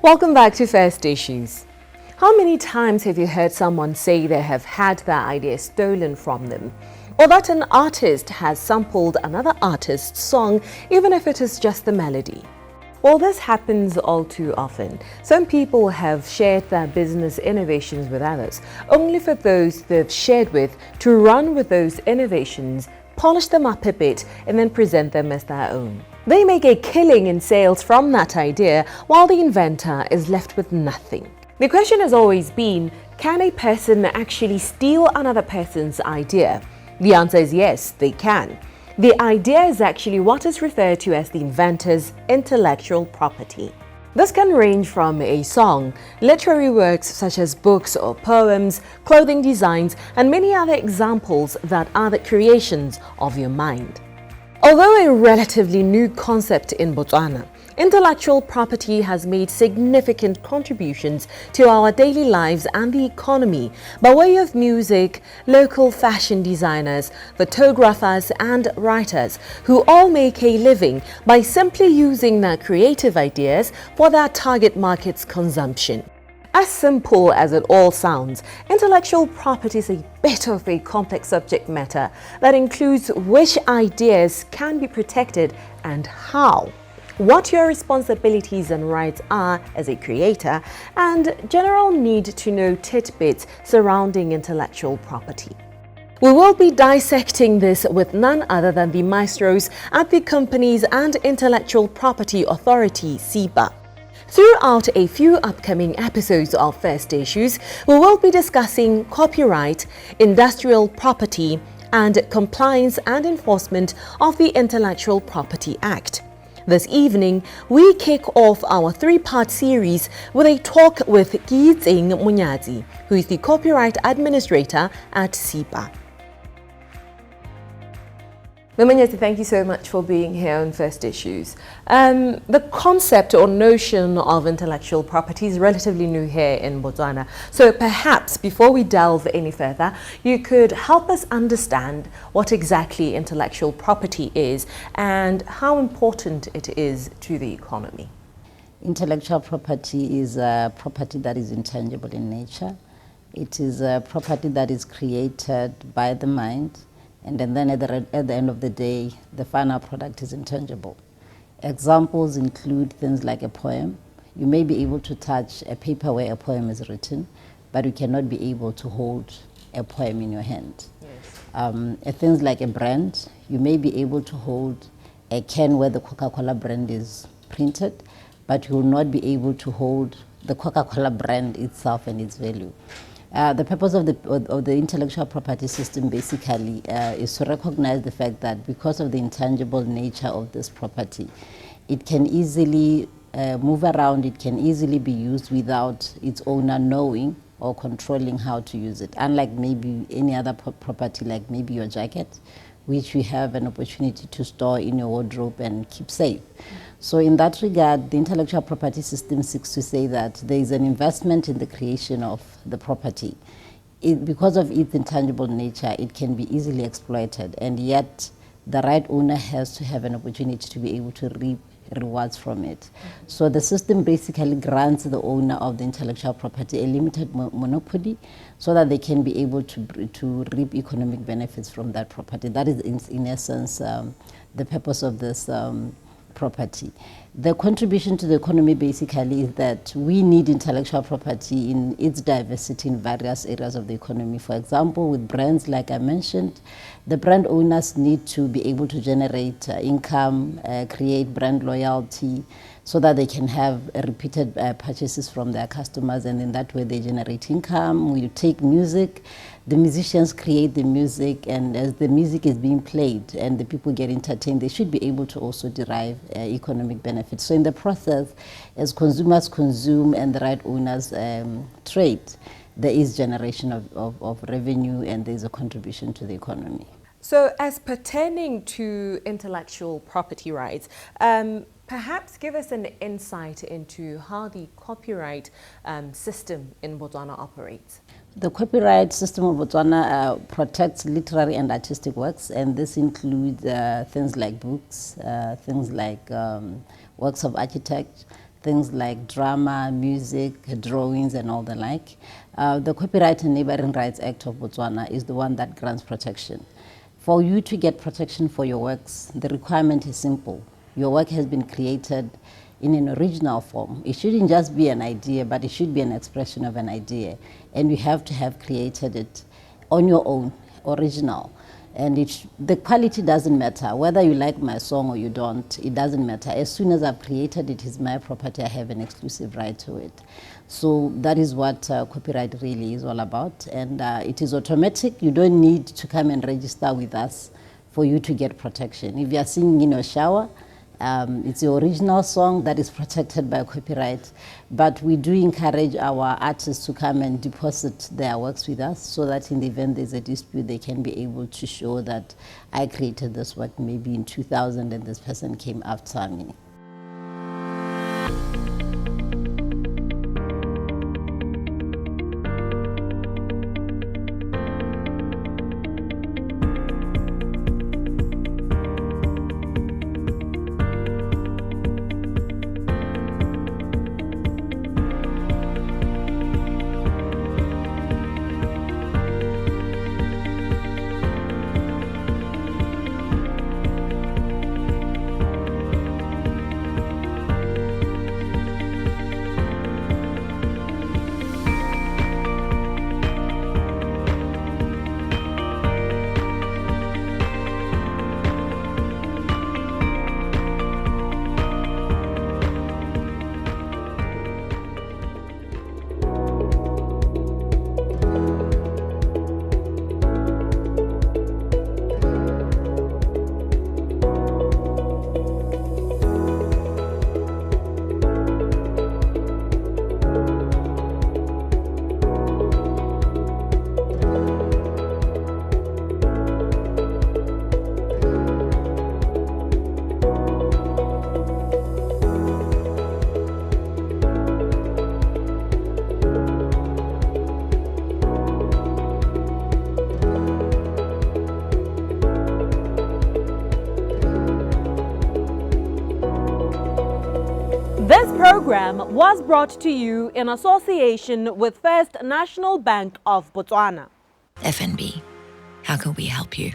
Welcome back to First Issues. How many times have you heard someone say they have had their idea stolen from them? Or that an artist has sampled another artist's song, even if it is just the melody? Well, this happens all too often. Some people have shared their business innovations with others, only for those they've shared with to run with those innovations, polish them up a bit, and then present them as their own. They make a killing in sales from that idea, while the inventor is left with nothing. The question has always been, can a person actually steal another person's idea? The answer is yes, they can. The idea is actually what is referred to as the inventor's intellectual property. This can range from a song, literary works such as books or poems, clothing designs, and many other examples that are the creations of your mind. Although a relatively new concept in Botswana, intellectual property has made significant contributions to our daily lives and the economy by way of music, local fashion designers, photographers, and writers who all make a living by simply using their creative ideas for their target market's consumption. As simple as it all sounds, intellectual property is a bit of a complex subject matter that includes which ideas can be protected and how, what your responsibilities and rights are as a creator, and general need to know tidbits surrounding intellectual property. We will be dissecting this with none other than the maestros at the Companies and Intellectual Property Authority, CIPA. Throughout a few upcoming episodes of First Issues, we will be discussing copyright, industrial property, and compliance and enforcement of the Intellectual Property Act. This evening, we kick off our three-part series with a talk with Kiitsing Munyazi, who is the copyright administrator at CIPA. Munyazi, thank you so much for being here on First Issues. The concept or notion of intellectual property is relatively new here in Botswana. So perhaps before we delve any further, you could help us understand what exactly intellectual property is and how important it is to the economy. Intellectual property is a property that is intangible in nature. It is a property that is created by the mind, and then at the end of the day, the final product is intangible. Examples include things like a poem. You may be able to touch a paper where a poem is written, but you cannot be able to hold a poem in your hand. Yes. Things like a brand. You may be able to hold a can where the Coca-Cola brand is printed, but you will not be able to hold the Coca-Cola brand itself and its value. The purpose of the intellectual property system basically is to recognize the fact that because of the intangible nature of this property, it can easily move around, it can easily be used without its owner knowing or controlling how to use it. Unlike maybe any other property, like maybe your jacket, which you have an opportunity to store in your wardrobe and keep safe. So in that regard, the intellectual property system seeks to say that there is an investment in the creation of the property. Because of its intangible nature, it can be easily exploited, and yet the right owner has to have an opportunity to be able to reap rewards from it. So the system basically grants the owner of the intellectual property a limited monopoly so that they can be able to reap economic benefits from that property. That is in essence the purpose of this property. The contribution to the economy basically is that we need intellectual property in its diversity in various areas of the economy. For example, with brands, like I mentioned, the brand owners need to be able to generate income, create brand loyalty, so that they can have repeated purchases from their customers, and in that way they generate income. We take music, the musicians create the music, and as the music is being played and the people get entertained, they should be able to also derive economic benefits. So in the process, as consumers consume and the right owners trade, there is generation of revenue, and there is a contribution to the economy. So as pertaining to intellectual property rights, perhaps give us an insight into how the copyright system in Botswana operates. The copyright system of Botswana protects literary and artistic works, and this includes things like books, things like works of architecture, things like drama, music, drawings, and all the like. The Copyright and Neighboring Rights Act of Botswana is the one that grants protection. For you to get protection for your works, the requirement is simple. Your work has been created in an original form. It shouldn't just be an idea, but it should be an expression of an idea. And you have to have created it on your own, original. And the quality doesn't matter. Whether you like my song or you don't, it doesn't matter. As soon as I've created it, it's my property. I have an exclusive right to it. So that is what copyright really is all about. And it is automatic. You don't need to come and register with us for you to get protection. If you are singing in your shower, it's the original song that is protected by copyright, but we do encourage our artists to come and deposit their works with us so that in the event there's a dispute, they can be able to show that I created this work maybe in 2000 and this person came after me. This program was brought to you in association with First National Bank of Botswana. FNB, how can we help you?